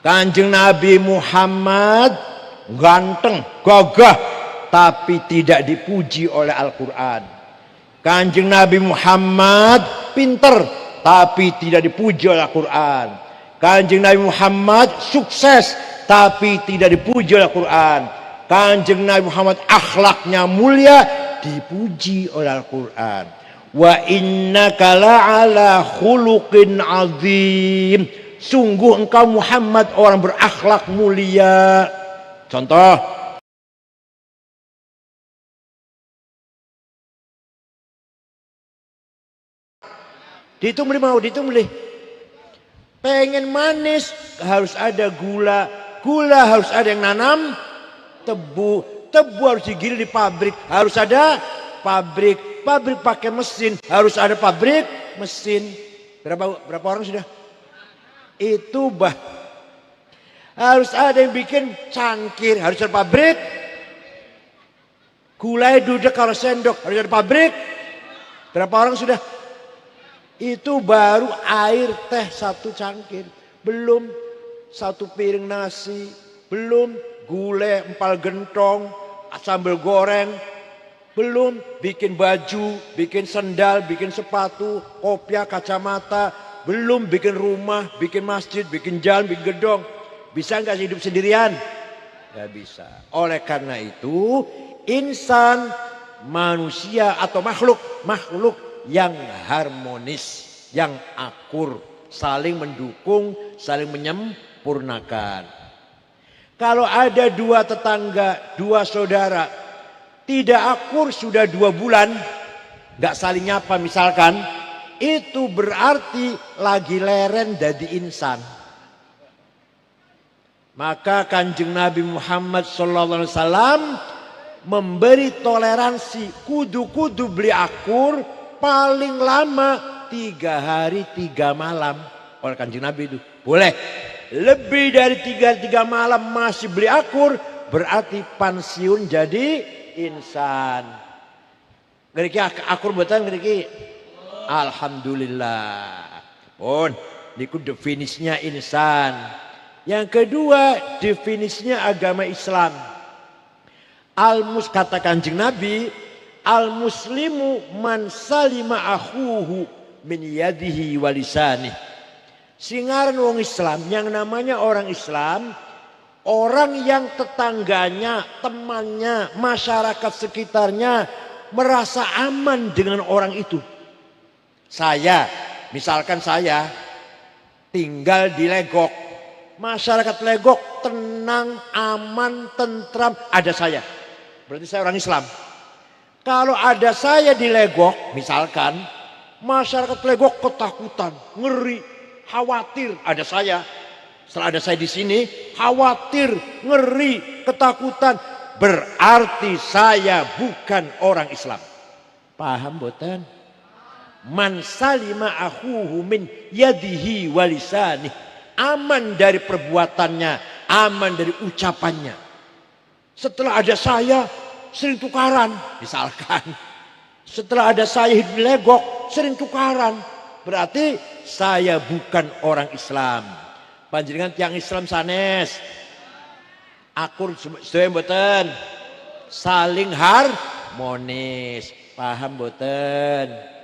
Kanjeng Nabi Muhammad ganteng, gagah, tapi tidak dipuji oleh Al-Quran. Kanjeng Nabi Muhammad pinter, tapi tidak dipuji oleh Al-Quran. Kanjeng Nabi Muhammad sukses, tapi tidak dipuji oleh Al-Quran. Kanjeng Nabi Muhammad akhlaknya mulia, dipuji oleh Al-Quran. Wa innaka la'ala khuluqin azim. Sungguh engkau Muhammad orang berakhlak mulia. Contoh, dihitung beli mau, dihitung beli. Pengen manis harus ada gula, gula harus ada yang nanam, tebu, tebu harus digiling di pabrik, harus ada pabrik, pabrik pakai mesin, harus ada pabrik mesin. Berapa orang sudah? Itu harus ada yang bikin cangkir, harus ada pabrik. Gulai duduk kalau sendok, harus ada pabrik. Berapa orang sudah? Itu baru air teh 1 cangkir, belum 1 piring nasi, belum gulai empal gentong, sambal goreng, belum bikin baju, bikin sendal, bikin sepatu, kopiah, kacamata, belum bikin rumah, bikin masjid, bikin jalan, bikin gedung. Bisa nggak hidup sendirian? Nggak bisa. Oleh karena itu, insan, manusia atau makhluk yang harmonis, yang akur, saling mendukung, saling menyempurnakan. Kalau ada 2 tetangga, 2 saudara, tidak akur sudah 2 bulan, nggak saling nyapa misalkan, itu berarti lagi leren dari insan. Maka Kanjeng Nabi Muhammad SAW memberi toleransi, kudu-kudu beli akur paling lama 3 hari 3 malam. Oleh Kanjeng Nabi itu boleh. Lebih dari 3 malam masih beli akur, berarti pensiun jadi insan. Ngeriki akur betul ngeriki. Alhamdulillah. Pun niku definisinya insan. Yang kedua definisinya agama Islam. Kata Kanjeng Nabi, al-muslimu man salima akhuhu min yadihi wa lisanih. Singaran wong Islam, yang namanya orang Islam, orang yang tetangganya, temannya, masyarakat sekitarnya merasa aman dengan orang itu. Misalkan saya tinggal di Legok, masyarakat Legok tenang, aman, tentram, ada saya. Berarti saya orang Islam. Kalau ada saya di Legok, misalkan, masyarakat Legok ketakutan, ngeri, khawatir, ada saya. Setelah ada saya di sini, khawatir, ngeri, ketakutan, berarti saya bukan orang Islam. Paham boten? Man salima akhuhu min yadihi wa lisanih. Aman dari perbuatannya, aman dari ucapannya. Setelah ada saya sering tukaran, misalkan. Setelah ada saya hidup di Legok sering tukaran, berarti saya bukan orang Islam. Panjenengan tiang Islam sanes, akur sedaya mboten, saling harmonis, paham mboten?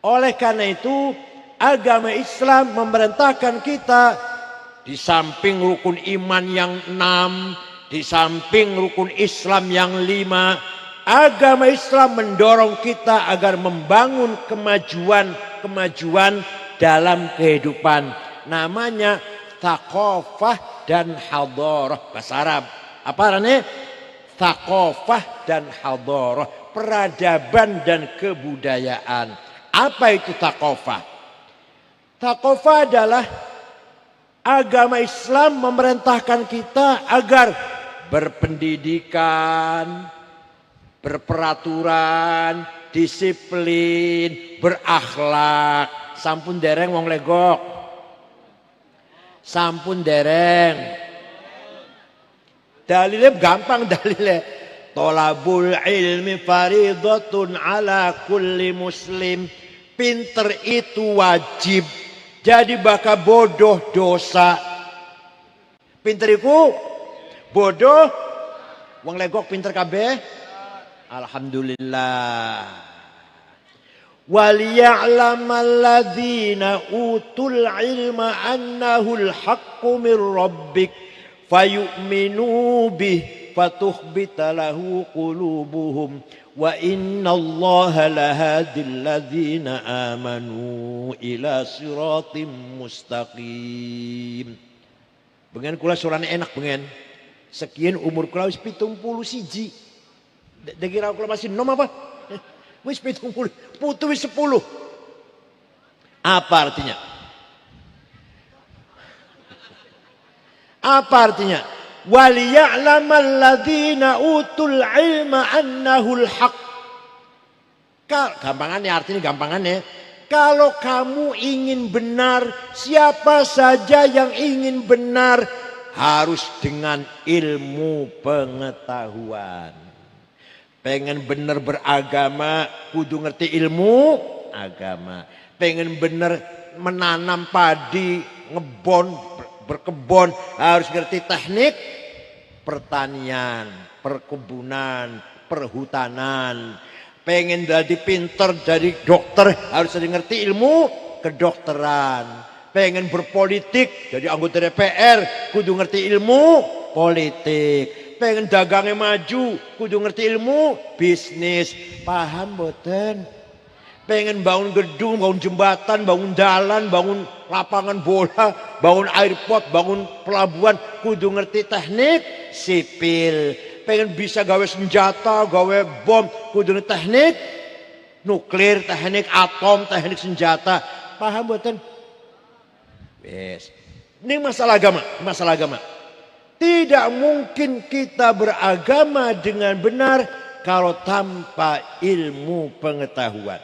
Oleh karena itu agama Islam memerintahkan kita di samping rukun iman yang 6, di samping rukun Islam yang 5, agama Islam mendorong kita agar membangun kemajuan dalam kehidupan. Namanya thaqafah dan hadarah, bahasa Arab. Apa artinya? Thaqafah dan hadarah, peradaban dan kebudayaan. Apa itu thaqafah? Thaqafah adalah agama Islam memerintahkan kita agar berpendidikan, berperaturan, disiplin, berakhlak. Sampun dereng wong Legok. Sampun dereng. Dalilnya gampang dalilnya. Tolabul ilmi faridatun ala kulli muslim. Pinter itu wajib. Jadi bakal bodoh dosa. Pinteriku bodoh, wong legok pinter kabeh. Alhamdulillah. Waliya'lamal ladzina utul ilma annahul haqqu mir rabbik fayu'minu bih fatukhbita lahu qulubuhum wa innallaha lahadil ladzina amanu ila siratim mustaqim. Bengen kula surane enak bengen. Sekian umur kula wis 71. Dikira kula masih nom apa? Wis 70, putu wis 10. Apa artinya? Apa artinya? Waliya'lamal ladzina utul ilma annahul haq. Gampangannya artinya gampangannya. Kalau kamu ingin benar, siapa saja yang ingin benar harus dengan ilmu pengetahuan. Pengen bener beragama, kudu ngerti ilmu agama. Pengen bener menanam padi, ngebon, berkebun, harus ngerti teknik pertanian, perkebunan, perhutanan. Pengen jadi pinter, jadi dokter, harus ngerti ilmu kedokteran. Pengen berpolitik, jadi anggota DPR, kudu ngerti ilmu politik. Pengen dagangnya maju, kudu ngerti ilmu bisnis. Paham boten? Pengen bangun gedung, bangun jembatan, bangun jalan, bangun lapangan bola, bangun airport, bangun pelabuhan, kudu ngerti teknik sipil. Pengen bisa gawe senjata, gawe bom, kudu ngerti teknik nuklir, teknik atom, teknik senjata. Paham boten? Yes. Ini masalah agama, masalah agama. Tidak mungkin kita beragama dengan benar kalau tanpa ilmu pengetahuan.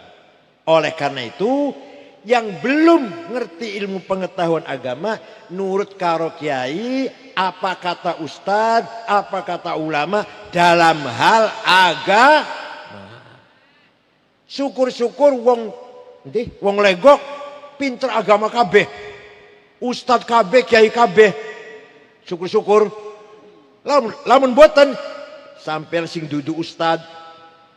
Oleh karena itu, yang belum ngerti ilmu pengetahuan agama, nurut karo kiai, apa kata ustad, apa kata ulama dalam hal agama. Syukur-syukur wong legok pinter agama kabeh. Ustad kabeh, kiai kabeh. Syukur-syukur. Lamun boten sampai sing dudu ustad,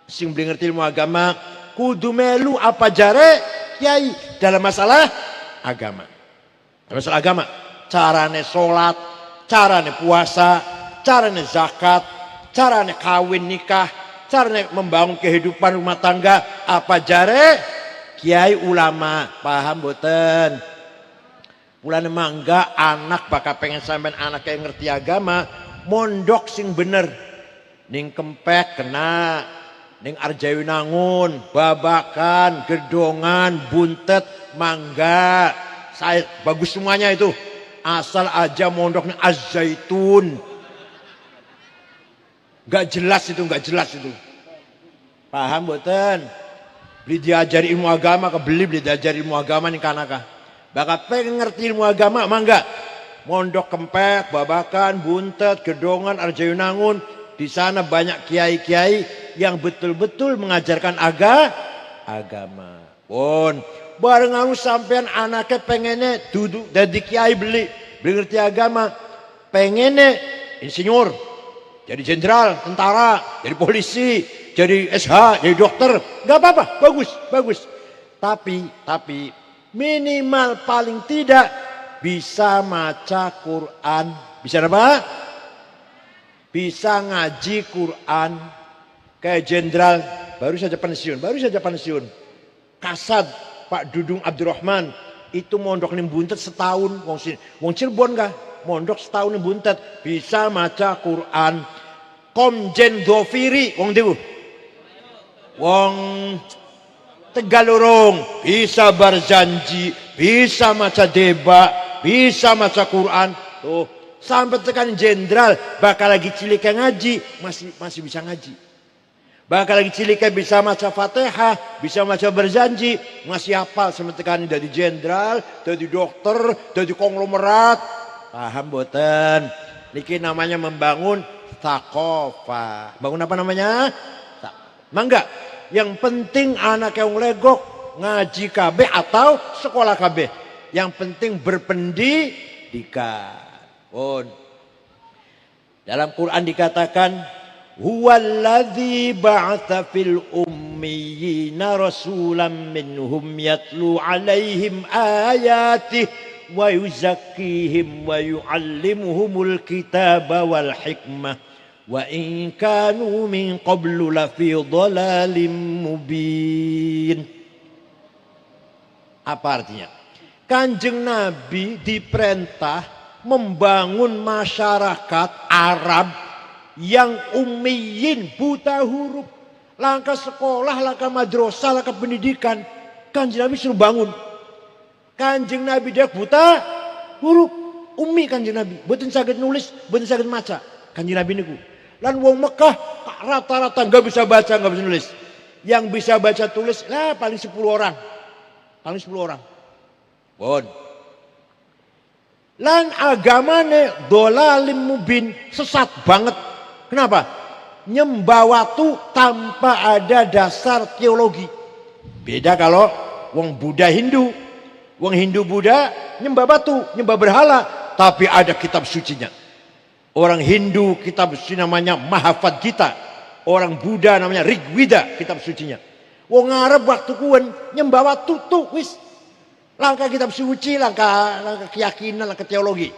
sing beli ngerti ilmu agama, kudu melu apa jare kiai dalam masalah agama. Dalam masalah agama, carane sholat, carane puasa, carane zakat, carane kawin nikah, carane membangun kehidupan rumah tangga, apa jare kiai ulama. Paham boten? Mulane mangga anak bakal pengen sampean anak yang ngerti agama, mondok sing bener. Ning Kempek kena, ning Arjawinangun, Babakan, Gedongan, Buntet, mangga. Saya bagus semuanya itu. Asal aja mondoknya Az-Zaitun. Gak jelas itu, gak jelas itu. Paham boten? Beli diajari ilmu agama, beli diajari ilmu agama nih kanaka. Bakal pengen ngerti ilmu agama, mangga. Mondok Kempek, Babakan, Buntet, Gedongan, Arjawinangun. Di sana banyak kiai-kiai yang betul-betul mengajarkan agama. Pun bareng anu sampean anaknya pengennya duduk jadi kiai beli ngerti agama. Pengennya insinyur, jadi jenderal, tentara, jadi polisi, jadi SH, jadi dokter. Gak apa-apa, bagus. Tapi minimal paling tidak bisa maca Quran. Bisa apa? Bisa ngaji Quran. Kayak jenderal baru saja pensiun. Kasad Pak Dudung Abdurrahman itu mondok ning Buntet setahun. Wong Cirebon kah? Mondok setahun ning Buntet bisa maca Quran. Komjen Dhofiri wong dewu. Wong Tegalurung bisa berjanji, bisa maca deba, bisa maca Quran. Tuh, sampai tekan jenderal bakal lagi cilik ngaji, masih bisa ngaji. Bakal lagi cilik bisa maca Fatihah, bisa maca berjanji, masih hafal sampai tekan dari jenderal, dari dokter, dari konglomerat. Paham boten? Niki namanya membangun takofa. Bangun apa namanya? Mangga. Yang penting anak yang legok ngaji KB atau sekolah KB. Yang penting berpendidikan. Dalam Quran dikatakan, huwallazi ba'atsa fil ummiyina rasulan minhum yatlu alaihim ayatihi wa yuzakkihim wa yu'allimuhumul kitaba wal hikmah wa in kanu min qablu lafi dhalalin mubin. Apa artinya? Kanjeng Nabi diperintah membangun masyarakat Arab yang ummiyin, buta huruf. Langkah sekolah, langkah madrasah, langkah pendidikan. Kanjeng Nabi suruh bangun. Kanjeng Nabi dia buta huruf, ummi kanjeng Nabi. Boten saged nulis, boten saged maca. Kanjeng Nabi niku. Lan wong Mekah rata-rata nggak bisa baca, nggak bisa nulis. Yang bisa baca tulis lah paling 10 orang. Paling 10 orang. Bon. Lan agamane dhalalim mubin, sesat banget. Kenapa? Nyembah watu tanpa ada dasar teologi. Beda kalau wong Buddha Hindu. Wong Hindu Buddha nyembah batu, nyembah berhala, tapi ada kitab sucinya. Orang Hindu kitab suci namanya Mahavad Gita. Orang Buddha namanya Rigveda kitab sucinya. Wong Arab waktu kuwen nyembah watu tuh wis. Langkah kitab suci, langkah keyakinan, langkah teologi.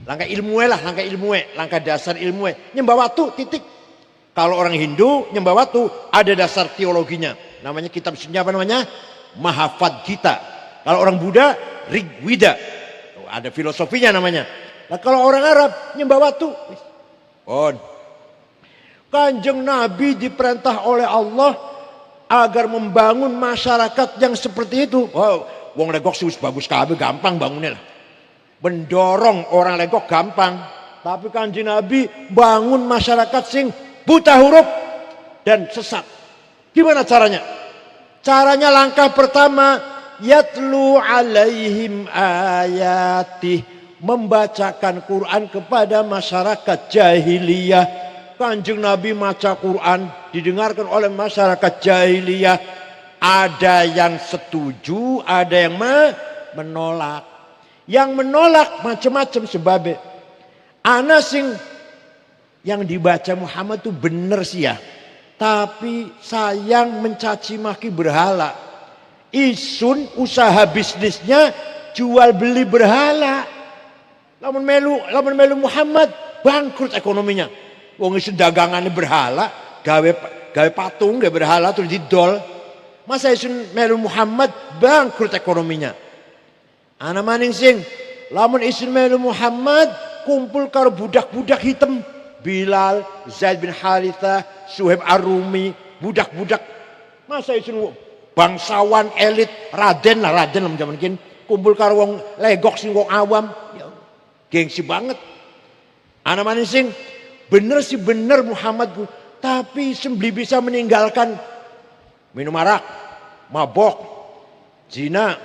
Langkah ilmu lah, langkah ilmu, langkah dasar ilmu. Nyembah watu titik. Kalau orang Hindu nyembah watu ada dasar teologinya. Namanya kitab suci apa namanya? Mahavad Gita. Kalau orang Buddha Rigveda. Ada filosofinya namanya. Nah, kalau orang Arab nyembah watu. Kanjeng Nabi diperintah oleh Allah agar membangun masyarakat yang seperti itu. Wow, wong legok sih bagus kabeh, gampang bangunnya lah. Mendorong orang legok gampang. Tapi kanjeng Nabi bangun masyarakat sing buta huruf dan sesat. Gimana caranya? Caranya langkah pertama, yatlu alaihim ayatih. Membacakan Quran kepada masyarakat jahiliyah. Kanjeng Nabi maca Quran didengarkan oleh masyarakat jahiliyah. Ada yang setuju, ada yang menolak. Yang menolak macam-macam sebabnya. Ana sing yang dibaca Muhammad itu bener sih ya. Tapi sayang mencaci maki berhala. Isun usaha bisnisnya jual beli berhala. Lamun melu Muhammad bangkrut ekonominya. Wong isun dagangannya berhala, gawe patung, gawe berhala terus didol. Masa isun melu Muhammad bangkrut ekonominya. Ana maning sing lamun isun melu Muhammad kumpul karo budak-budak hitam, Bilal, Zaid bin Harithah, Suhaib Ar-Rumi, budak-budak. Masa isun bangsawan elit, Raden lah zaman kini kumpul karo wong legok sing wong awam. Gengsi banget. Anak manis sing bener sih bener Muhammad, tapi sembeli bisa meninggalkan minum arak, mabok, zina.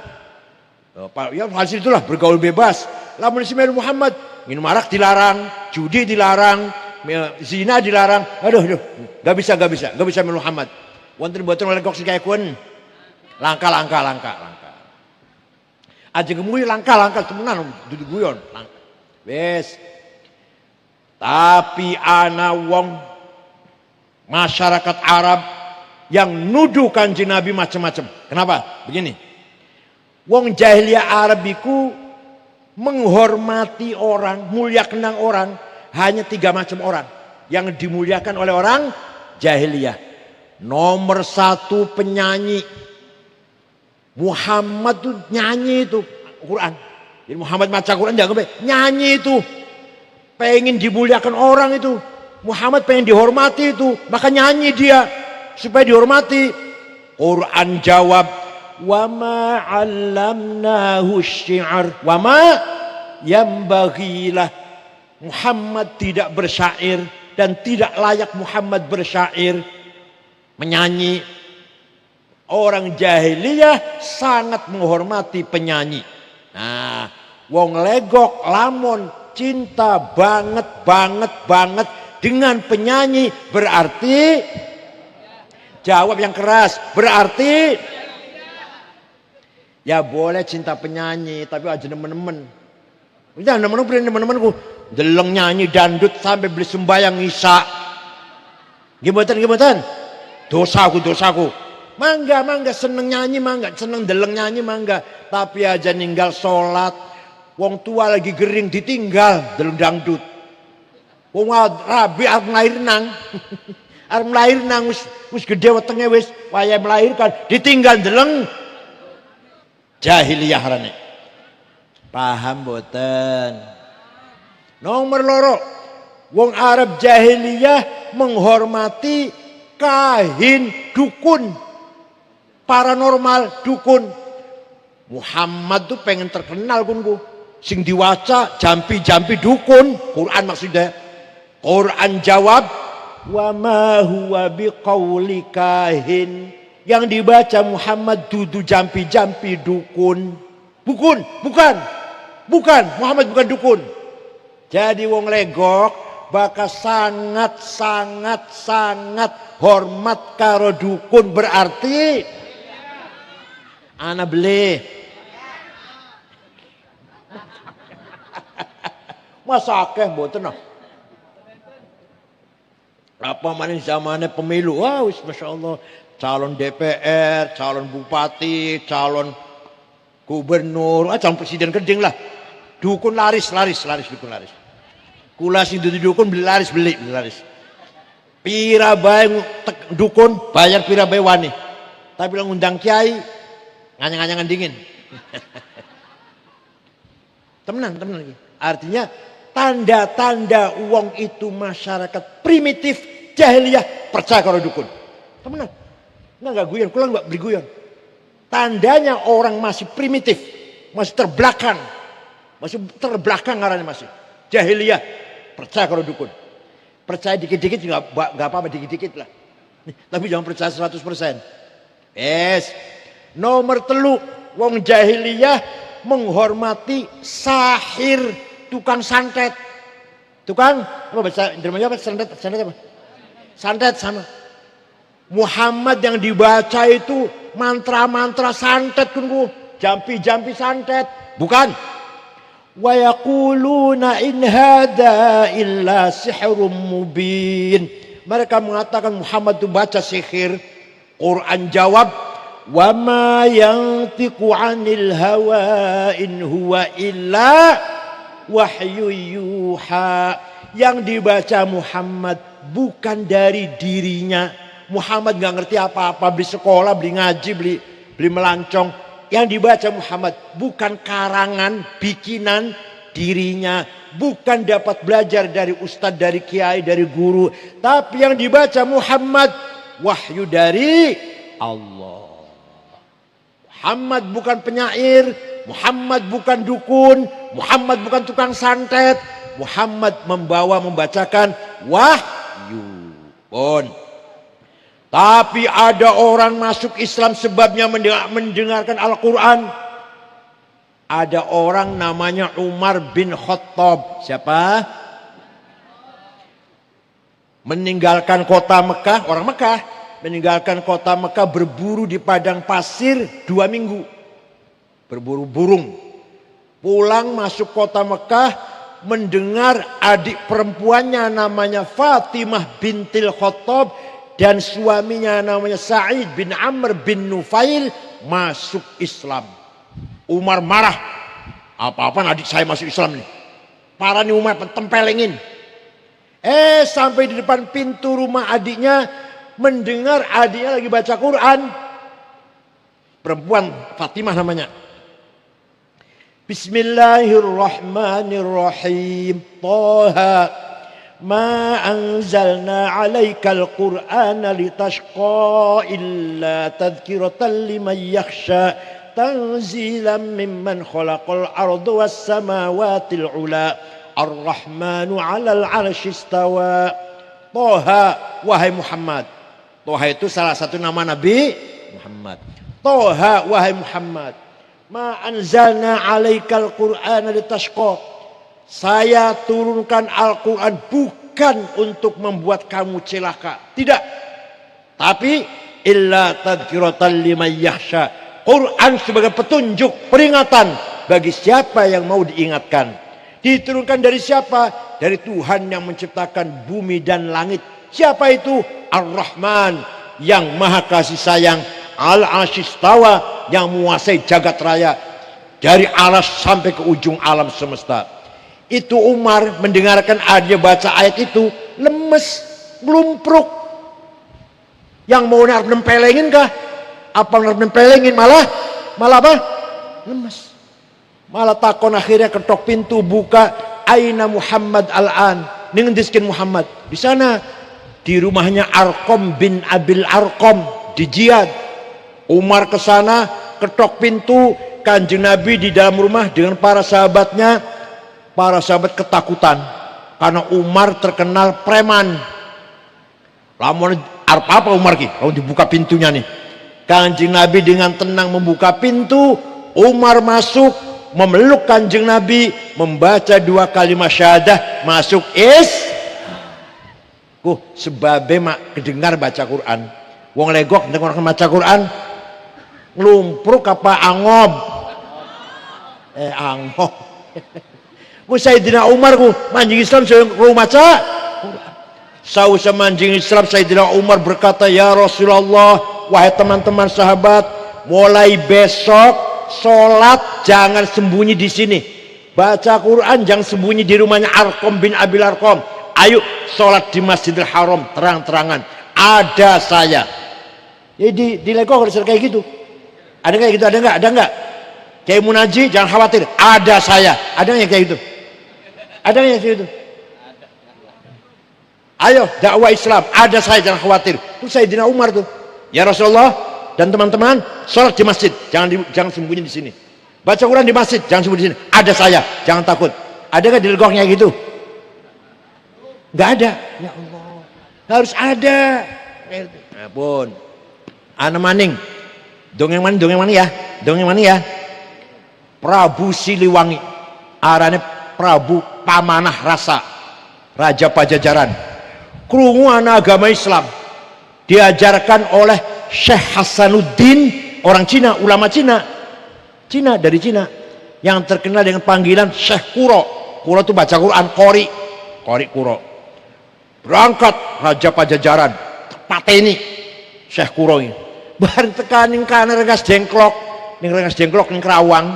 Ya hasil itulah bergaul bebas. Lamun si Muhammad minum arak dilarang, judi dilarang, zina dilarang. Aduh, gak bisa minum Muhammad. Wonten boten oleh gok sing kayak kun. Langka. Aja gemui langka temenan duduk guyon. Wes. Tapi ana wong masyarakat Arab yang nuduh kanjeng Nabi macam-macam. Kenapa? Begini. Wong jahiliyah Arab iku menghormati orang, muliakan orang hanya 3 macam orang yang dimuliakan oleh orang jahiliyah. Nomor 1 penyanyi. Muhammad tuh nyanyi itu Quran. Jadi Muhammad maca Quran jangan nyanyi itu. Pengen dimuliakan orang itu. Muhammad pengen dihormati itu. Maka nyanyi dia. Supaya dihormati. Quran jawab. Wa ma 'allamnahu syi'ar. Wa ma yambaghilah. Muhammad tidak bersyair. Dan tidak layak Muhammad bersyair. Menyanyi. Orang jahiliyah sangat menghormati penyanyi. Nah, wong legok lamun cinta banget dengan penyanyi berarti jawab yang keras, berarti ya boleh cinta penyanyi tapi aja nemen-nemen. Udah nemen-nemen deleng nyanyi dandut sampai beli sembayang isya. Gimana? Dosaku. Mangga seneng nyanyi mangga, seneng deleng nyanyi mangga. Tapi aja ninggal sholat, wong tua lagi gering ditinggal deleng dangdut. Wong rabi arep lahir nang wis gede wetenge wis waya melahirkan ditinggal deleng jahiliyah rane. Paham boten? Nomor loro, wong Arab jahiliyah menghormati kahin, dukun, paranormal, dukun. Muhammad tuh pengen terkenal kunku. Sing diwaca jampi-jampi dukun, Quran maksudnya. Quran jawab, wa ma huwa biqauli kahin. Yang dibaca Muhammad dudu jampi-jampi dukun. Bukan. Muhammad bukan dukun. Jadi wong legok bakal sangat hormat karo dukun, berarti ana beli. Masa akeh mboten ah. Apa maning zamane pemilu, wah wis masyaallah, calon DPR, calon bupati, calon gubernur, calon presiden keding lah. Dukun laris dukun laris. Kula sing dukun beli laris. Pira bae dukun bayar pira bae wani. Tapi lang ngundang kiai nganyang-nyangan dingin. Temenan lagi. Artinya tanda-tanda uang itu masyarakat primitif jahiliyah percaya karo dukun. Temenan. Enggak guyon, kula enggak beri guyon. Tandanya orang masih primitif, masih terbelakang ngarannya masih. Jahiliyah percaya karo dukun. Percaya dikit-dikit enggak apa-apa, dikit-dikit lah. Tapi jangan percaya 100%. Yes. Nomor 3, wong jahiliyah menghormati sahir, tukang santet. Tukang apa bahasa Indonesia apa? Santet apa? Santet sama. Muhammad yang dibaca itu mantra-mantra santet kunku, jampi-jampi santet. Bukan. Wa yaquluna in hada illa sihrun mubin. Mereka mengatakan Muhammad itu baca sihir. Quran jawab, wa ma yantiqu 'anil hawa in huwa illa wahyu yuha. Yang dibaca Muhammad bukan dari dirinya. Muhammad nggak ngerti apa-apa, beli sekolah, beli ngaji, beli melancong. Yang dibaca Muhammad bukan karangan, bikinan dirinya. Bukan dapat belajar dari ustadz, dari kiai, dari guru. Tapi yang dibaca Muhammad wahyu dari Allah. Muhammad bukan penyair, Muhammad bukan dukun, Muhammad bukan tukang santet. Muhammad membacakan wahyu. Tapi ada orang masuk Islam sebabnya mendengarkan Al-Quran. Ada orang namanya Umar bin Khattab. Siapa? Meninggalkan kota Mekah, orang Mekah. Meninggalkan kota Mekah berburu di padang pasir 2 minggu. Berburu burung. Pulang masuk kota Mekah, mendengar adik perempuannya namanya Fatimah bintil Khattab dan suaminya namanya Sa'id bin Amr bin Nufail masuk Islam. Umar marah. Apa-apaan adik saya masuk Islam nih. Parah nih Umar, tempelengin. Sampai di depan pintu rumah adiknya, mendengar adiknya lagi baca Quran. Perempuan, Fatimah namanya. Bismillahirrahmanirrahim. Taha. Ma anzalna 'alaikal Qur'ana litashqa illa tadhkiratan liman yakhsha tanzilan mimman khalaqal arda was samawati al-'ula ar-rahmanu 'alal 'arsy istawa. Toha, wahai Muhammad. Toha itu salah satu nama Nabi Muhammad. Toha, wahai Muhammad. Ma anzalna 'alaikal Qur'ana litashqa. Saya turunkan Al-Quran bukan untuk membuat kamu celaka. Tidak. Tapi illa tadhkiratan liman yakhsha. Quran sebagai petunjuk, peringatan bagi siapa yang mau diingatkan. Diturunkan dari siapa? Dari Tuhan yang menciptakan bumi dan langit. Siapa itu? Ar-Rahman, yang maha kasih sayang. Al-Ashistawa, yang menguasai jagat raya. Dari alas sampai ke ujung alam semesta. Itu Umar mendengarkan dia baca ayat itu, lemes, ngelumpruk. Yang mau nempelengin kah? Apa nempelengin malah apa? Lemes. Malah takon akhirnya ketok pintu buka, aina Muhammad al-an, ningendiskin Muhammad. Di sana di rumahnya Arqam bin Abil Arqam di Jiyad. Umar ke sana, ketok pintu, Kanjeng Nabi di dalam rumah dengan para sahabatnya. Para sahabat ketakutan karena Umar terkenal preman. Lamun apa Umar ki? Kalau dibuka pintunya nih. Kanjeng Nabi dengan tenang membuka pintu, Umar masuk, memeluk Kanjeng Nabi, membaca 2 kalimat syahadah, masuk sebabe mak kedengar baca Quran. Wong legok dengar baca Quran, ngelumpruk apa angob? Angob. Sayyidina Umar manjing Islam saya maca sausa manjing Islam. Sayyidina Umar berkata, ya Rasulullah, wahai teman-teman sahabat, mulai besok sholat jangan sembunyi di sini, baca Quran jangan sembunyi di rumahnya Arqam bin Abil Arqam. Ayo sholat di Masjidil Haram terang-terangan, ada saya. Jadi di Lego harus kayak gitu. Ada kayak gitu? Ada nggak? Kayak Munaji jangan khawatir, ada saya. Ada yang kayak gitu? Ada yang kayak gitu? Ayo dakwah Islam, ada saya, jangan khawatir. Itu Sayyidina Umar tuh. Ya Rasulullah dan teman-teman, sholat di masjid, jangan sembunyi di sini. Baca Quran di masjid, jangan sembunyi di sini. Ada saya, jangan takut. Ada nggak di legoknya gitu? Nggak ada. Ya Allah, harus ada. Ampun. Ana maning. Dongeng mana ya? Prabu Siliwangi. Arane Prabu Pamanah Rasa, Raja Pajajaran. Krungu anak agama Islam diajarkan oleh Syekh Hasanuddin, orang Cina, ulama Cina dari Cina, yang terkenal dengan panggilan Syekh Kuro. Kuro itu baca Quran, Qori Kuro. Berangkat Raja Pajajaran, pateni Syekh Kuro ini. Bareng tekaning kana rengas jengklok ning Kerawang.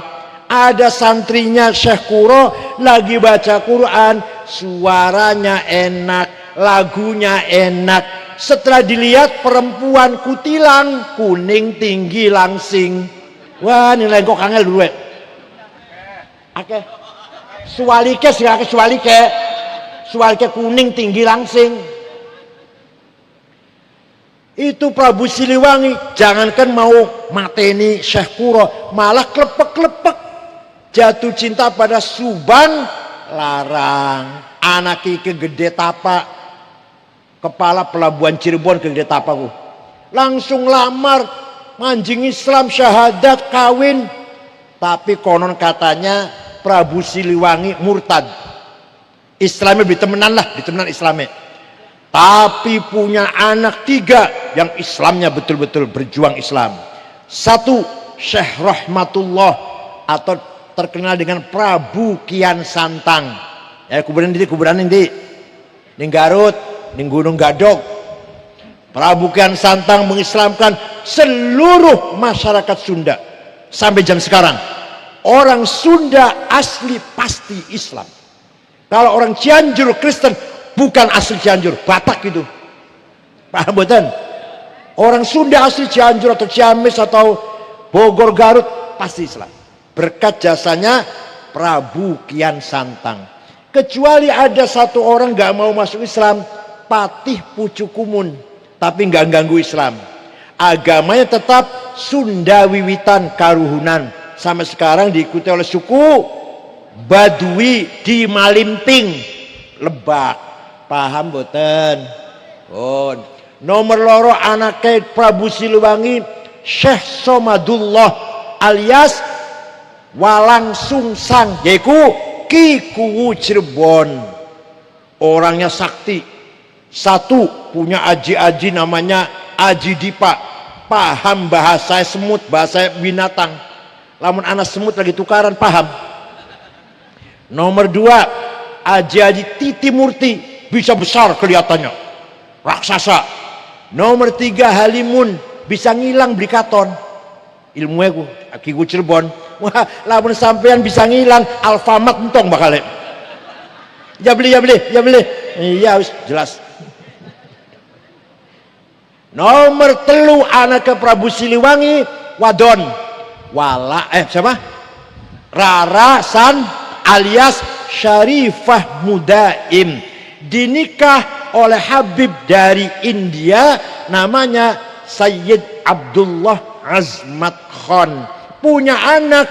Ada santrinya Syekh Kuro lagi baca Quran, suaranya enak, lagunya enak. Setelah dilihat perempuan kutilang, kuning tinggi langsing. Wah, nilai kok angel dulu. Oke. Sualike kuning tinggi langsing. Itu Prabu Siliwangi, jangankan mau mateni Syekh Kuro, malah klepek-klepek. Jatuh cinta pada Subang, larang. Anak ke Gede Tapa, kepala pelabuhan Cirebon ke Gede Tapa langsung lamar, manjing Islam, syahadat, kawin. Tapi konon katanya Prabu Siliwangi murtad. Islamnya ditemenan Islamnya. Tapi punya anak 3 yang Islamnya betul-betul berjuang Islam. 1 Syekh Rahmatullah atau terkenal dengan Prabu Kian Santang. Ya kuburan ini di Garut, di Gunung Gadog. Prabu Kian Santang mengislamkan seluruh masyarakat Sunda sampai jam sekarang. Orang Sunda asli pasti Islam. Kalau orang Cianjur Kristen bukan asli Cianjur, Batak gitu. Paham betul? Orang Sunda asli Cianjur atau Ciamis atau Bogor Garut pasti Islam. Berkat jasanya Prabu Kian Santang. Kecuali ada 1 orang gak mau masuk Islam, Patih Pucukumun, tapi gak ganggu Islam. Agamanya tetap Sunda Wiwitan Karuhunan. Sampai sekarang diikuti oleh suku Badui di Malimping, Lebak. Paham boten? Nomor loro anaknya Prabu Siliwangi, Syekh Somadullah alias Walang Sungsang, yaitu Ki Kuwu Cirebon. Orangnya sakti. 1 punya aji-aji namanya Aji Dipa, paham bahasa semut, bahasa binatang. Lamun anak semut lagi tukaran paham. Nomor 2, Haji Titi Murti, bisa besar kelihatannya, raksasa. Nomor 3, Halimun, bisa ngilang beli katon. Ilmu aku, aki ku Cirebon. Wah, lamun sampean bisa ngilang, Alfamart entong bakal. Ya beli. Iya, jelas. Nomor 3, anak ke Prabu Siliwangi, wadon. Siapa? Rara San alias Syarifah Mudaim, dinikah oleh Habib dari India, namanya Sayyid Abdullah Azmat Khan. Punya anak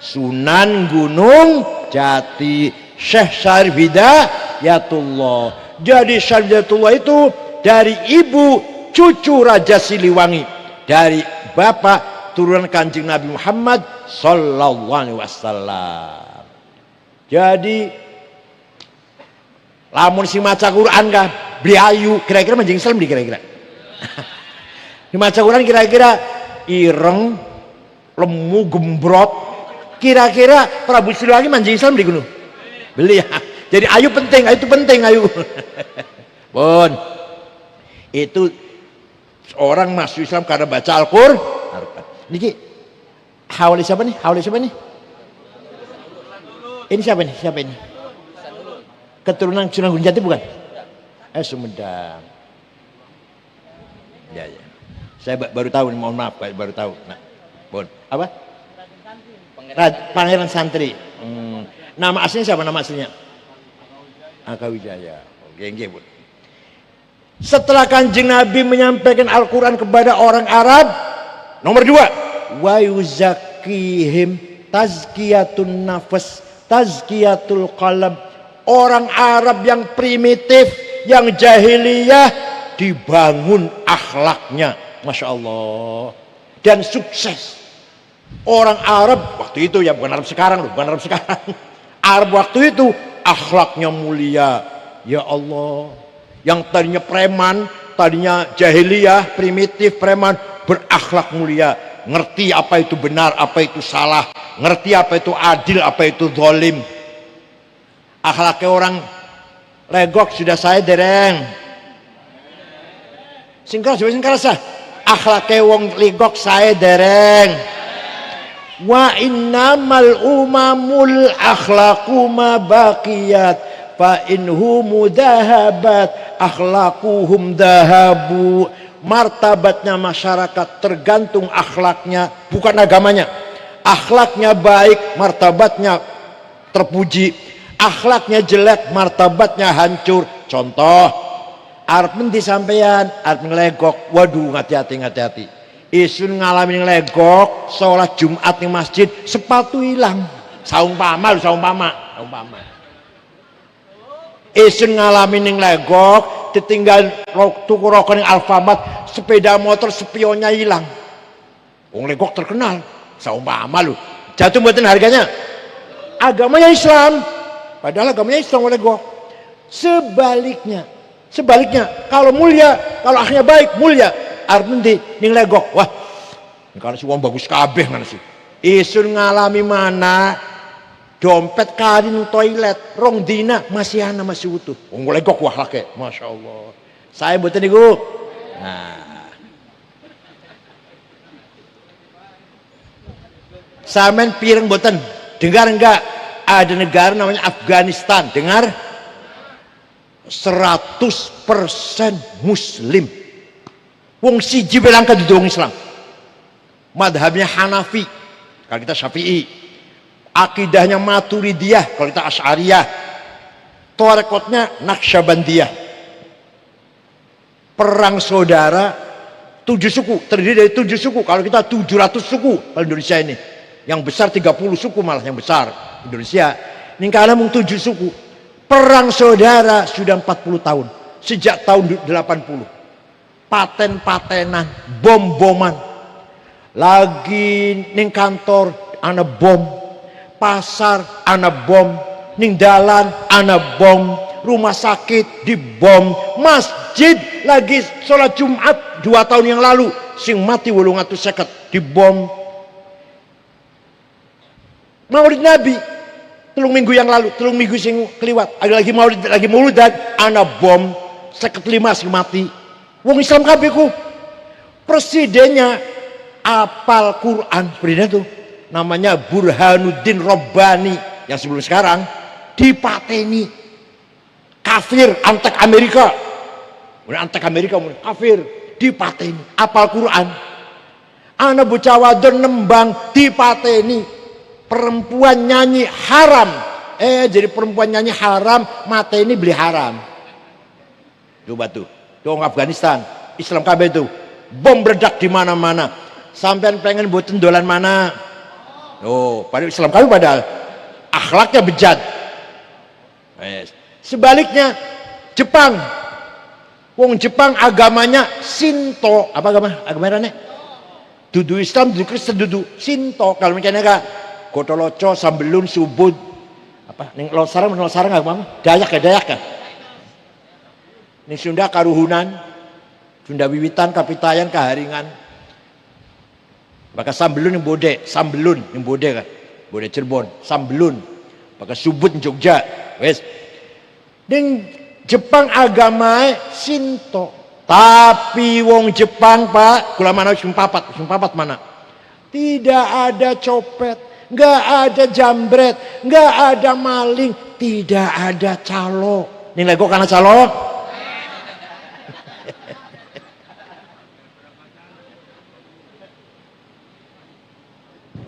Sunan Gunung Jati, Syekh Syarif Hidayatullah. Jadi Syarif Hidayatullah itu dari ibu cucu Raja Siliwangi, dari bapak turunan Kanjeng Nabi Muhammad sallallahu alaihi wasallam. Jadi lamun si maca Quran kah beli ayu, kira-kira manjing Islam di kira-kira. Di maca Quran kira-kira ireng, lemu, gembrot. Kira-kira Prabu Siliwangi manjing Islam di gunung. Beli ya. Jadi ayu penting, ayu itu penting ayu. Pun itu orang masuk Islam karena baca Al-Qur'an. Niki Hawali siapa nih? Ini siapa ini? Keturunan Sunan Gunung Jati bukan? Sumedang. Ya. Saya baru tahu, mohon maaf, baru tahu. Nah, Bon. Apa? Pangeran Santri. Nama aslinya siapa nama aslinya? Akawijaya. Oke, Bun. Setelah Kanjeng Nabi menyampaikan Al-Quran kepada orang Arab, nomor 2, wa yuzakihim tazkiyatun nafas, tazkiyatul qalb. Orang Arab yang primitif, yang jahiliyah, dibangun akhlaknya, Masya Allah, dan sukses. Orang Arab waktu itu, ya bukan Arab sekarang loh, bukan Arab sekarang. Arab waktu itu akhlaknya mulia, ya Allah. Yang tadinya preman, tadinya jahiliyah, primitif, preman, berakhlak mulia, ngerti apa itu benar, apa itu salah, ngerti apa itu adil, apa itu zalim. Akhlaknya orang legok sudah saya dereng. Singkar sah. Akhlaknya wong legok saya dereng. Wa innamal umamul akhlaqu ma baqiyat fa inhum dahabat akhlaquhum dahabu. Martabatnya masyarakat tergantung akhlaknya, bukan agamanya. Akhlaknya baik, martabatnya terpuji. Akhlaknya jelek, martabatnya hancur. Contoh, arep menti sampean, arep ngelegok, waduh hati-hati. Isun ngalamin ngelegok, sholat Jumat di masjid, sepatu hilang. Saumpama. Isun ngalamin ngelegok, ditinggal tuku rokok ning Alfamart, sepeda motor spionnya hilang. Wong legok terkenal, saumpama lu. Jatuh mboten harganya. Agamanya Islam. Padahal agamanya Islam oleh gua. Sebaliknya, kalau mulia, kalau akhirnya baik, mulia, arep nanti ning legok. Wah, karena si wong bagus kabeh ngene sih. Isun ngalami mana dompet kadin toilet rong dina masih utuh. Wong legok wah lake, Masya Allah. Saya mboten niku. Nah. Sampean pireng mboten? Dengar enggak? Ada negara namanya Afghanistan, dengar? 100% muslim. Wong siji belangka di wong Islam. Madhabnya Hanafi, kalau kita Syafi'i. Akidahnya Maturidiyah, kalau kita Asy'ariyah. Tarekatnya Naqsyabandiyah. Perang saudara 7 suku, terdiri dari 7 suku. Kalau kita 700 suku kalau Indonesia ini. Yang besar 30 suku malah yang besar Indonesia. Ini karena mung 7 suku. Perang saudara sudah 40 tahun. Sejak tahun 80. Paten-patenan, bom-boman. Lagi ning kantor ana bom, pasar ana bom, ning dalan ana bom, rumah sakit dibom, masjid lagi sholat Jumat 2 tahun yang lalu sing mati 850 dibom. Maulid Nabi Telung minggu yang lalu, telung minggu sing keliwat, ada lagi mauludan, ana bom 55 sing mati. Wong Islam kabeh ku. Presidennya apal Quran, presiden tuh namanya Burhanuddin Robbani yang sebelum sekarang dipateni kafir, antek Amerika. Udah antek Amerika, kafir, dipateni apal Quran. Ana bocah wadon nembang dipateni, perempuan nyanyi haram. Jadi perempuan nyanyi haram, mateni beli haram. Coba tuh, Afghanistan, Islam kabeh tuh, bom meledak di mana-mana. Sampean pengen buat dolan mana? Oh, pada Islam kabeh padahal akhlaknya bejat. Sebaliknya Jepang, wong Jepang agamanya Shinto, apa agamanya? Dudu Islam, dudu Kristen, dudu Shinto. Kalau misalnya kak Gotoloco, Sambelun, Subud, apa? Ning Losarang apa? Dayak ya. Ning Sunda Karuhunan, Sunda Wiwitan, Kapitayan, Kaharingan. Maka Sambelun yang bode kan. Bode Cirebon, Sambelun. Maka Subud Jogja. Wes. Ning Jepang agama Shinto. Tapi wong Jepang Pak, kula mana sing papat mana? Tidak ada copet, enggak ada jambret, enggak ada maling, tidak ada calo. Ning lego kana calo.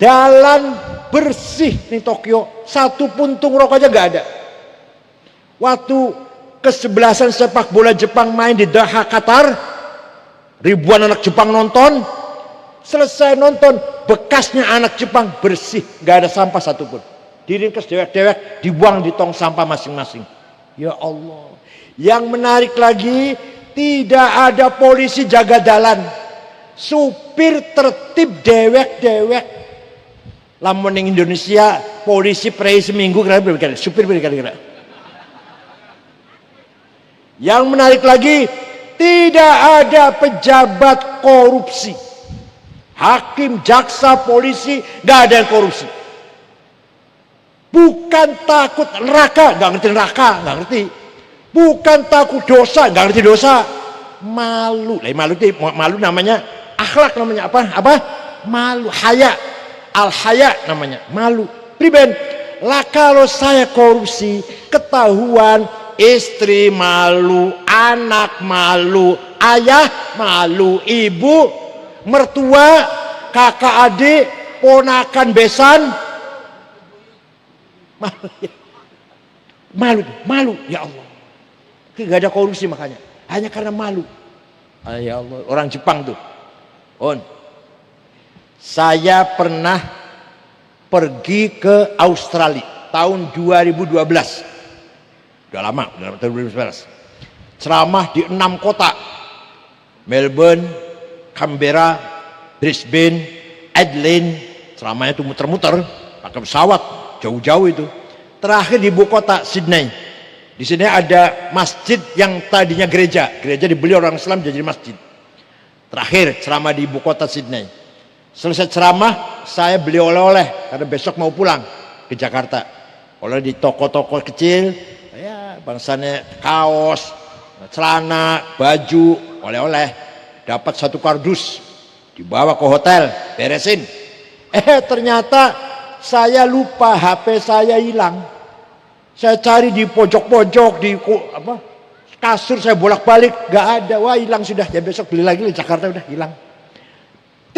Jalan bersih nih Tokyo, satu puntung rokok aja nggak ada. Waktu kesebelasan sepak bola Jepang main di Doha Qatar, ribuan anak Jepang nonton. Selesai nonton, bekasnya anak Jepang bersih, nggak ada sampah satupun. Diringkes dewek-dewek, dibuang di tong sampah masing-masing. Ya Allah. Yang menarik lagi, tidak ada polisi jaga jalan, supir tertib dewek-dewek. Lamun ning Indonesia polisi prei seminggu kira-kira supir kira-kira. Yang menarik lagi, tidak ada pejabat korupsi. Hakim, jaksa, polisi, nggak ada yang korupsi. Bukan takut neraka, nggak ngerti. Bukan takut dosa, nggak ngerti dosa. Malu, malu namanya akhlak namanya apa? Malu, haya. Al-haya namanya, malu. Priben, lah kalau saya korupsi, ketahuan, istri malu, anak malu, ayah malu, ibu, mertua, kakak adik, ponakan besan, malu, ya Allah. Tidak ada korupsi makanya, hanya karena malu. Ya Allah, orang Jepang tuh. Saya pernah pergi ke Australia tahun 2012. Udah lama, tahun 2012. Ceramah di 6 kota. Melbourne, Canberra, Brisbane, Adelaide. Ceramahnya itu muter-muter pakai pesawat jauh-jauh itu. Terakhir di ibu kota Sydney. Di sini ada masjid yang tadinya gereja dibeli orang Islam jadi masjid. Terakhir ceramah di ibu kota Sydney. Selesai ceramah, saya beli oleh-oleh karena besok mau pulang ke Jakarta. Oleh di toko-toko kecil, ya bangsanya kaos, celana, baju, oleh-oleh. Dapat 1 kardus, dibawa ke hotel, beresin. Ternyata saya lupa HP saya hilang. Saya cari di pojok-pojok, di kasur saya bolak-balik, gak ada. Wah hilang sudah, ya besok beli lagi di Jakarta udah hilang.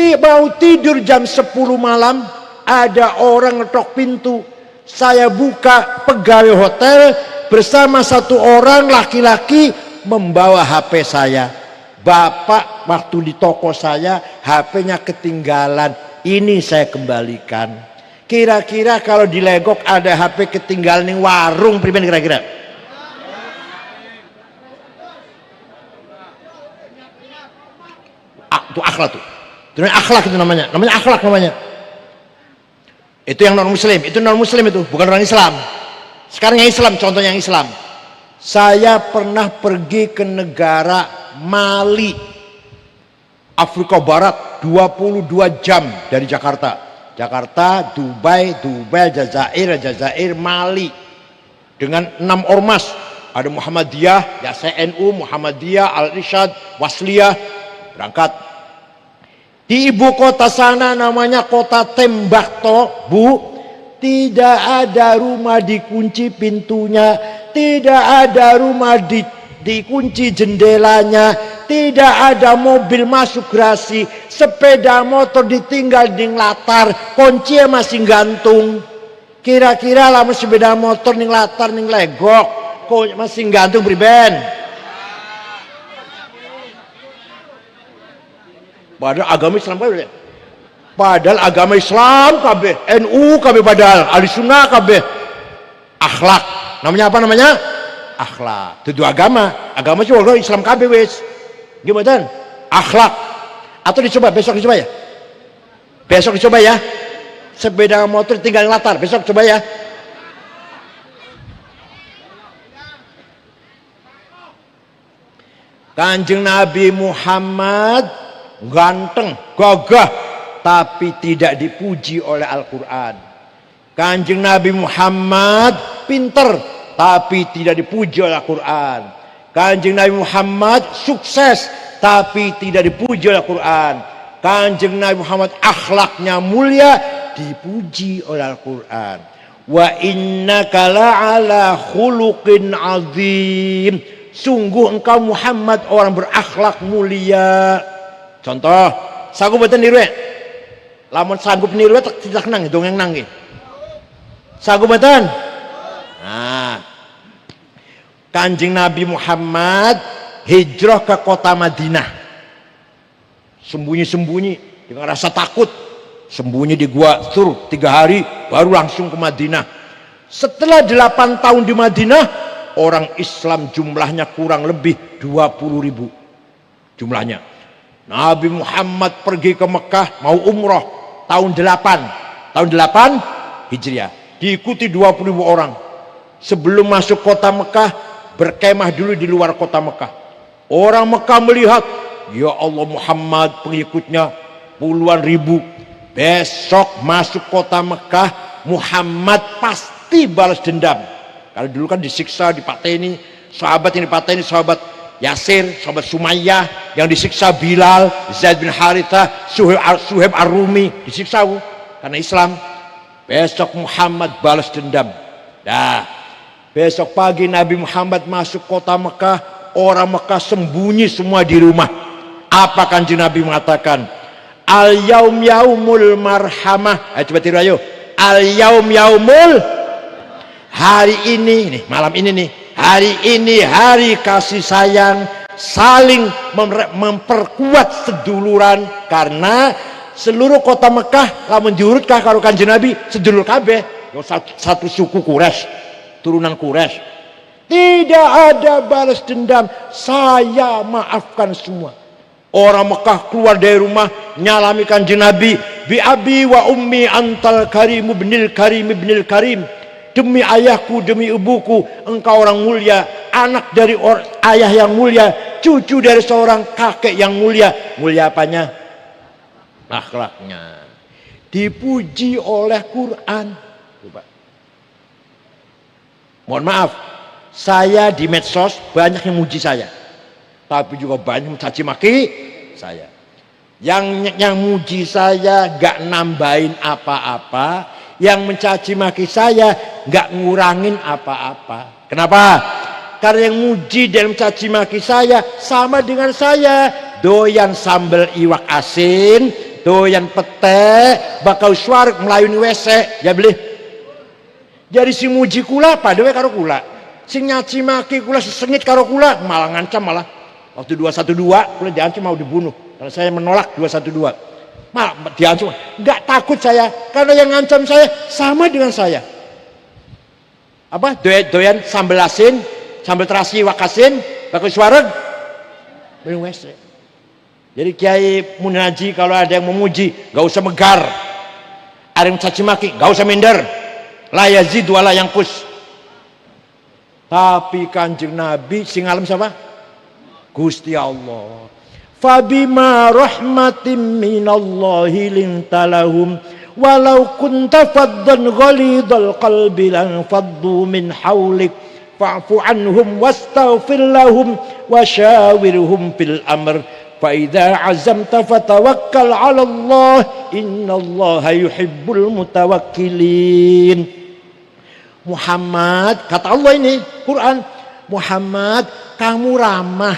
Mau tidur jam 10 malam, ada orang ngetok pintu. Saya buka, pegawai hotel bersama 1 orang laki-laki membawa HP saya. Bapak waktu di toko saya HP-nya ketinggalan, ini saya kembalikan. Kira-kira kalau di Legok ada HP ketinggalan di warung, priben kira-kira? Itu akhlak tuh. Itu akhlak itu namanya akhlak namanya. Itu yang non muslim, itu bukan orang Islam. Sekarang yang Islam, contohnya yang Islam. Saya pernah pergi ke negara Mali, Afrika Barat, 22 jam dari Jakarta. Jakarta, Dubai, Jazair, Mali. Dengan 6 ormas. Ada Muhammadiyah, ya CNU, Muhammadiyah, Al-Irsyad, Wasliyah. Berangkat. Di ibu kota sana namanya kota Tembakto, Bu. Tidak ada rumah dikunci pintunya. Tidak ada rumah dikunci jendelanya. Tidak ada mobil masuk garasi. Sepeda motor ditinggal di latar. Kuncinya masih gantung. Kira-kira lah sepeda motor ning latar ning legok. Kok masih gantung priben? Padahal agama Islam kabeh. Padahal agama Islam kabeh, NU kabeh padahal, Ahlussunnah kabeh. Akhlak. Namanya apa namanya? Akhlak. Itu agama. Agama sih Islam kabeh wis. Gimana? Akhlak. Atau dicoba besok dicoba ya? Besok dicoba ya. Sepeda motor tinggal latar, besok coba ya. Kanjeng Nabi Muhammad ganteng, gagah, tapi tidak dipuji oleh Al-Quran. Kanjeng Nabi Muhammad pinter, tapi tidak dipuji oleh Al-Quran. Kanjeng Nabi Muhammad sukses, tapi tidak dipuji oleh Al-Quran. Kanjeng Nabi Muhammad akhlaknya mulia, dipuji oleh Al-Quran. Wa innaka la'ala khuluqin azim. Sungguh engkau Muhammad orang berakhlak mulia. Contoh, sanggup betul niru. Lamun sanggup niru tidak nang dongeng nang. Sanggup betul. Nah, Kanjeng Nabi Muhammad hijrah ke kota Madinah. Sembunyi-sembunyi dengan rasa takut. Sembunyi di gua Thur 3 hari baru langsung ke Madinah. Setelah 8 tahun di Madinah, orang Islam jumlahnya kurang lebih 20.000 jumlahnya. Nabi Muhammad pergi ke Mekah mau umroh tahun 8 Hijriah, diikuti 20.000 orang. Sebelum masuk kota Mekah, berkemah dulu di luar kota Mekah. Orang Mekah melihat, ya Allah, Muhammad pengikutnya puluhan ribu. Besok masuk kota Mekah, Muhammad pasti balas dendam. Kalau dulu kan disiksa, dipateni, sahabat yang dipateni sahabat Yasir, sahabat Sumayyah, yang disiksa Bilal, Zaid bin Harithah, Suhaib Ar-Rumi, disiksa karena Islam. Besok Muhammad balas dendam. Dah, besok pagi Nabi Muhammad masuk kota Mekah, orang Mekah sembunyi semua di rumah. Apa Kanjeng Nabi mengatakan? Al-yaum yaumul marhamah. Ayo coba tiru ayo. Al-yaum yaumul, hari ini nih, malam ini nih, hari ini hari kasih sayang, saling memperkuat seduluran. Karena seluruh kota Mekah lamun diurutkah karo Kanjeng Nabi sedulur kabeh, satu suku Quraisy, turunan Quraisy. Tidak ada balas dendam, saya maafkan semua. Orang Mekah keluar dari rumah nyalami Kanjeng Nabi, bi abi wa ummi antal karim ibnil karim ibnil karim. Demi ayahku, demi ibuku, engkau orang mulia, anak dari ayah yang mulia, cucu dari seorang kakek yang mulia. Mulia apanya? Akhlaknya. Dipuji oleh Quran. Coba. Mohon maaf, saya di medsos banyak yang muji saya, tapi juga banyak mencaci maki saya. Yang muji saya gak nambahin apa-apa, yang mencaci maki saya gak ngurangin apa-apa. Kenapa? Karena yang muji dan mencaci maki saya sama dengan saya. Doyan sambal iwak asin, doyan pete, bakal suar melayuni WC, ya beli. Jadi si muji kula padewe karo kula, sing nyaci maki kula sesengit karo kula, malah ngancam malah. Waktu 212 kula diancam mau dibunuh karena saya menolak 212. Malah diancam, nggak takut saya karena yang ngancam saya sama dengan saya. Apa? Doyan sambal asin, sambal terasi iwak asin, bakal suareg, minum WC. Jadi Kiai Munaji kalau ada yang memuji, nggak usah megar. Ada yang mencaci maki, nggak usah minder. La yazid wa la yanqus. Tapi Kanjeng Nabi sing alam siapa? Gusti Allah. Fabima rahmatin minallahi lintalahum walau kunta faddan ghalidhal qalbi lan faddu min haulik fa'fu anhum wastaghfir lahum wasyawirhum fil amr fa idza azamta fatawakkal 'ala Allah innallaha yuhibbul mutawakkilin. Muhammad, kata Allah ini Quran, Muhammad, kamu ramah,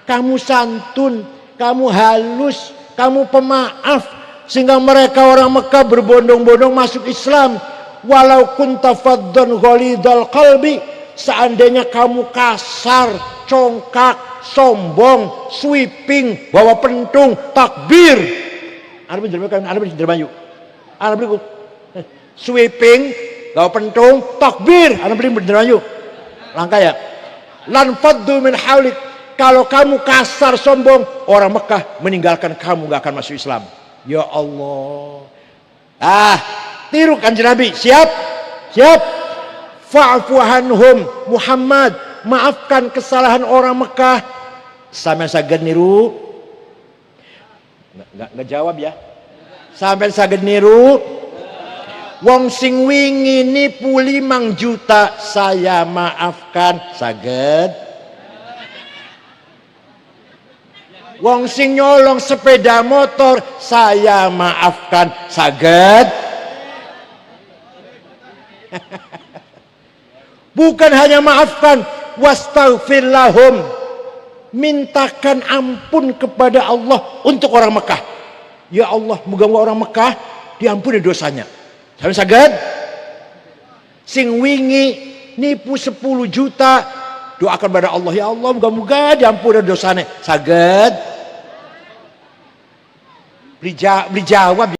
kamu santun, kamu halus, kamu pemaaf, sehingga mereka orang Mekah berbondong-bondong masuk Islam. Walau kunta faddan ghalidhal qalbi, seandainya kamu kasar, congkak, sombong, sweeping, bawa pentung, takbir. Sweeping, bawa pentung, takbir. Langkah ya. Lan faddu min haulik, kalau kamu kasar sombong, orang Mekah meninggalkan kamu, gak akan masuk Islam. Ya Allah. Tiru kanjeng Nabi. Siap? Siap. Fa'fu anhum, Muhammad, maafkan kesalahan orang Mekah. Sampai saged niru. Nggak jawab ya. Sampai saged niru. Wong sing wingi nipu 5 juta saya maafkan, saged. Wong sing nyolong sepeda motor saya maafkan, saged. Bukan hanya maafkan, wastaghfir lahum, mintakan ampun kepada Allah untuk orang Mekah. Ya Allah, moga-moga orang Mekah diampuni dosanya. Sampai saged. Sing wingi nipu 10 juta doakan pada Allah, ya Allah moga-moga diampuni dosanya. Saged. Beli jawab.